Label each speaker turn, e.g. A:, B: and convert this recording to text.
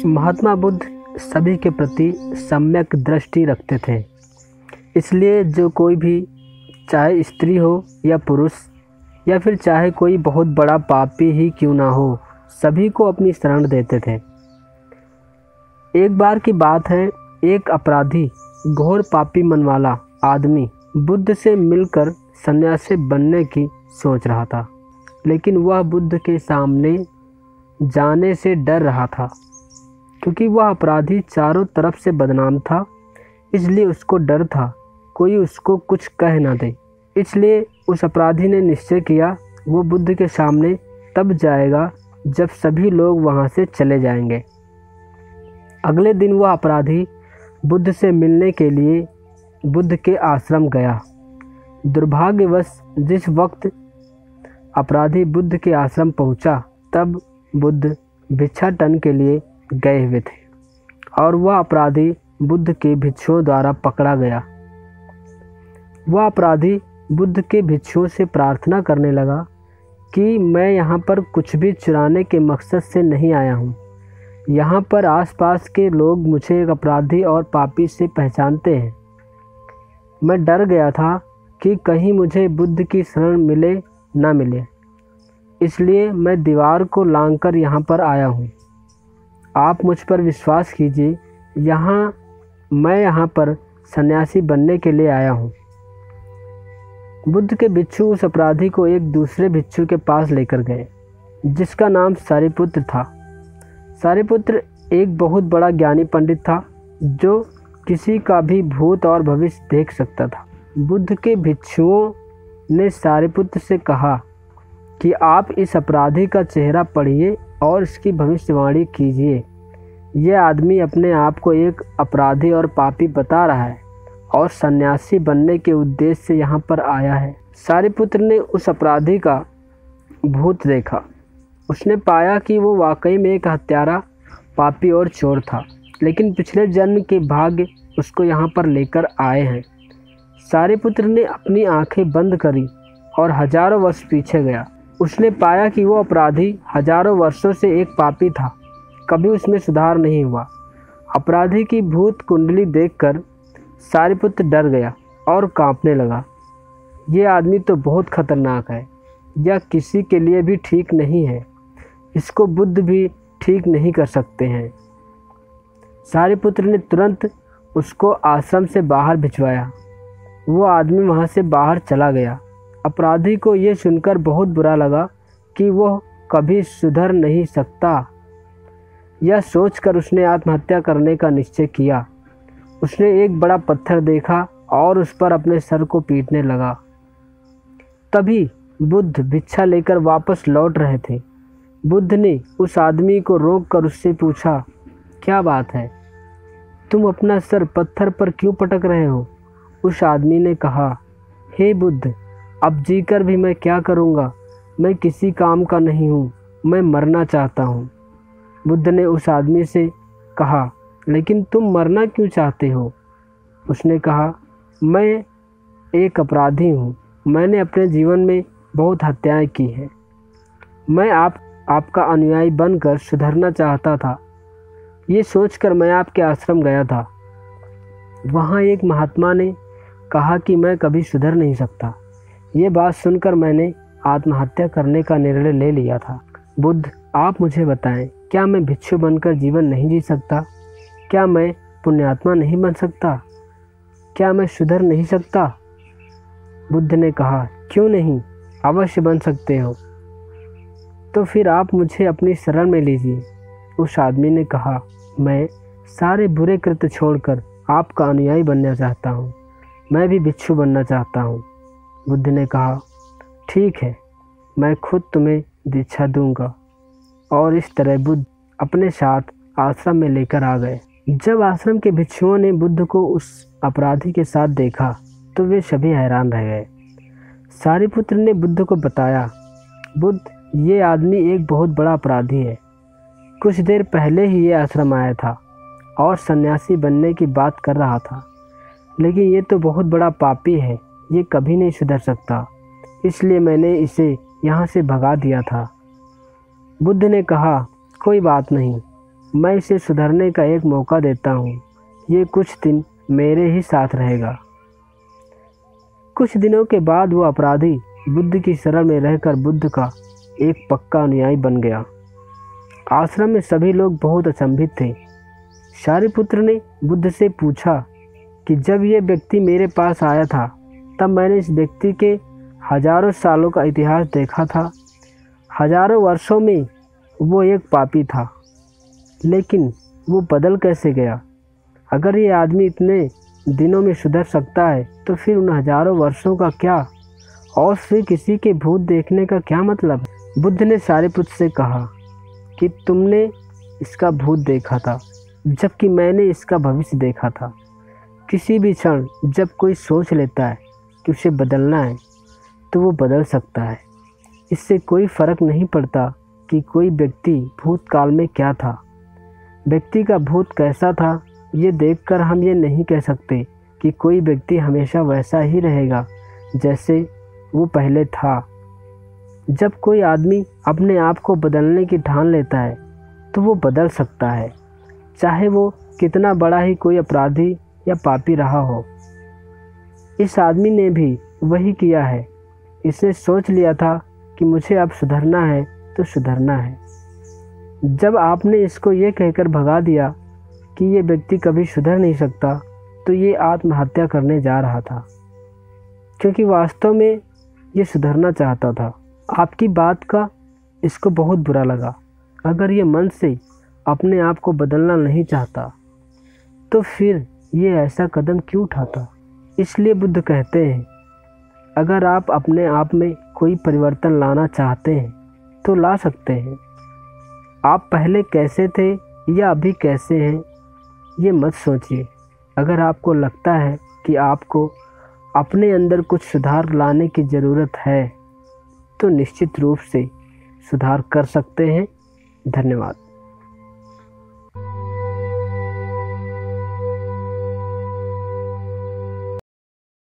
A: महात्मा बुद्ध सभी के प्रति सम्यक दृष्टि रखते थे। इसलिए जो कोई भी, चाहे स्त्री हो या पुरुष, या फिर चाहे कोई बहुत बड़ा पापी ही क्यों ना हो, सभी को अपनी शरण देते थे। एक बार की बात है, एक अपराधी, घोर पापी मन वाला आदमी बुद्ध से मिलकर सन्यासी बनने की सोच रहा था, लेकिन वह बुद्ध के सामने जाने से डर रहा था, क्योंकि वह अपराधी चारों तरफ से बदनाम था। इसलिए उसको डर था कोई उसको कुछ कह ना दे। इसलिए उस अपराधी ने निश्चय किया वो बुद्ध के सामने तब जाएगा जब सभी लोग वहाँ से चले जाएंगे। अगले दिन वह अपराधी बुद्ध से मिलने के लिए बुद्ध के आश्रम गया। दुर्भाग्यवश जिस वक्त अपराधी बुद्ध के आश्रम पहुंचा, तब बुद्ध भिक्षाटन के लिए गए हुए थे और वह अपराधी बुद्ध के भिक्षुओं द्वारा पकड़ा गया। वह अपराधी बुद्ध के भिक्षुओं से प्रार्थना करने लगा कि मैं यहाँ पर कुछ भी चुराने के मकसद से नहीं आया हूँ। यहाँ पर आसपास के लोग मुझे एक अपराधी और पापी से पहचानते हैं। मैं डर गया था कि कहीं मुझे बुद्ध की शरण मिले ना मिले, इसलिए मैं दीवार को लांघकर यहाँ पर आया हूँ। आप मुझ पर विश्वास कीजिए, मैं यहाँ पर सन्यासी बनने के लिए आया हूँ। बुद्ध के भिक्षु उस अपराधी को एक दूसरे भिक्षु के पास लेकर गए, जिसका नाम सारिपुत्र था। सारिपुत्र एक बहुत बड़ा ज्ञानी पंडित था, जो किसी का भी भूत और भविष्य देख सकता था। बुद्ध के भिक्षुओं ने सारिपुत्र से कहा कि आप इस अपराधी का चेहरा पढ़िए और इसकी भविष्यवाणी कीजिए। यह आदमी अपने आप को एक अपराधी और पापी बता रहा है और सन्यासी बनने के उद्देश्य से यहाँ पर आया है। सारिपुत्र ने उस अपराधी का भूत देखा। उसने पाया कि वो वाकई में एक हत्यारा, पापी और चोर था, लेकिन पिछले जन्म के भाग्य उसको यहाँ पर लेकर आए हैं। सारिपुत्र ने अपनी आंखें बंद करी और हजारों वर्ष पीछे गया। उसने पाया कि वो अपराधी हजारों वर्षों से एक पापी था, कभी उसमें सुधार नहीं हुआ। अपराधी की भूत कुंडली देखकर सारिपुत्र डर गया और कांपने लगा। ये आदमी तो बहुत खतरनाक है, यह किसी के लिए भी ठीक नहीं है, इसको बुद्ध भी ठीक नहीं कर सकते हैं। सारिपुत्र ने तुरंत उसको आश्रम से बाहर भिजवाया। वो आदमी वहाँ से बाहर चला गया। अपराधी को ये सुनकर बहुत बुरा लगा कि वह कभी सुधर नहीं सकता। यह सोचकर उसने आत्महत्या करने का निश्चय किया। उसने एक बड़ा पत्थर देखा और उस पर अपने सर को पीटने लगा। तभी बुद्ध भिक्षा लेकर वापस लौट रहे थे। बुद्ध ने उस आदमी को रोककर उससे पूछा, क्या बात है, तुम अपना सर पत्थर पर क्यों पटक रहे हो? उस आदमी ने कहा, हे बुद्ध, अब जीकर भी मैं क्या करूँगा? मैं किसी काम का नहीं हूँ, मैं मरना चाहता हूँ। बुद्ध ने उस आदमी से कहा, लेकिन तुम मरना क्यों चाहते हो? उसने कहा, मैं एक अपराधी हूँ, मैंने अपने जीवन में बहुत हत्याएं की हैं। मैं आपका अनुयायी बनकर सुधरना चाहता था। ये सोचकर मैं आपके आश्रम गया था। वहाँ एक महात्मा ने कहा कि मैं कभी सुधर नहीं सकता। ये बात सुनकर मैंने आत्महत्या करने का निर्णय ले लिया था। बुद्ध, आप मुझे बताएं, क्या मैं भिक्षु बनकर जीवन नहीं जी सकता? क्या मैं पुण्यात्मा नहीं बन सकता? क्या मैं सुधर नहीं सकता? बुद्ध ने कहा, क्यों नहीं, अवश्य बन सकते हो। तो फिर आप मुझे अपनी शरण में लीजिए। उस आदमी ने कहा, मैं सारे बुरे कृत्य छोड़कर आपका अनुयायी बनना चाहता हूँ। मैं भी भिक्षु बनना चाहता हूँ। बुद्ध ने कहा, ठीक है, मैं खुद तुम्हें दीक्षा दूंगा। और इस तरह बुद्ध अपने साथ आश्रम में लेकर आ गए। जब आश्रम के भिक्षुओं ने बुद्ध को उस अपराधी के साथ देखा तो वे सभी हैरान रह गए। सारिपुत्र ने बुद्ध को बताया, बुद्ध, ये आदमी एक बहुत बड़ा अपराधी है। कुछ देर पहले ही ये आश्रम आया था और सन्यासी बनने की बात कर रहा था, लेकिन ये तो बहुत बड़ा पापी है, ये कभी नहीं सुधर सकता। इसलिए मैंने इसे यहाँ से भगा दिया था बुद्ध ने कहा, कोई बात नहीं, मैं इसे सुधरने का एक मौका देता हूँ। ये कुछ दिन मेरे ही साथ रहेगा। कुछ दिनों के बाद वो अपराधी बुद्ध की शरण में रहकर बुद्ध का एक पक्का अनुयायी बन गया। आश्रम में सभी लोग बहुत अचंभित थे। शारिपुत्र ने बुद्ध से पूछा कि जब ये व्यक्ति मेरे पास आया था तब मैंने इस व्यक्ति के हजारों सालों का इतिहास देखा था। हजारों वर्षों में वो एक पापी था, लेकिन वो बदल कैसे गया? अगर ये आदमी इतने दिनों में सुधर सकता है तो फिर उन हजारों वर्षों का क्या, और फिर किसी के भूत देखने का क्या मतलब? बुद्ध ने शारिपुत्र से कहा कि तुमने इसका भूत देखा था, जबकि मैंने इसका भविष्य देखा था। किसी भी क्षण जब कोई सोच लेता है कि उसे बदलना है तो वो बदल सकता है। इससे कोई फर्क नहीं पड़ता कि कोई व्यक्ति भूतकाल में क्या था। व्यक्ति का भूत कैसा था ये देखकर हम ये नहीं कह सकते कि कोई व्यक्ति हमेशा वैसा ही रहेगा जैसे वो पहले था। जब कोई आदमी अपने आप को बदलने की ठान लेता है तो वो बदल सकता है, चाहे वो कितना बड़ा ही कोई अपराधी या पापी रहा हो। इस आदमी ने भी वही किया है। इसने सोच लिया था कि मुझे अब सुधरना है तो सुधरना है। जब आपने इसको ये कहकर भगा दिया कि ये व्यक्ति कभी सुधर नहीं सकता, तो ये आत्महत्या करने जा रहा था, क्योंकि वास्तव में ये सुधरना चाहता था। आपकी बात का इसको बहुत बुरा लगा। अगर ये मन से अपने आप को बदलना नहीं चाहता तो फिर ये ऐसा कदम क्यों उठाता? इसलिए बुद्ध कहते हैं, अगर आप अपने आप में कोई परिवर्तन लाना चाहते हैं तो ला सकते हैं। आप पहले कैसे थे या अभी कैसे हैं ये मत सोचिए। अगर आपको लगता है कि आपको अपने अंदर कुछ सुधार लाने की ज़रूरत है तो निश्चित रूप से सुधार कर सकते हैं। धन्यवाद।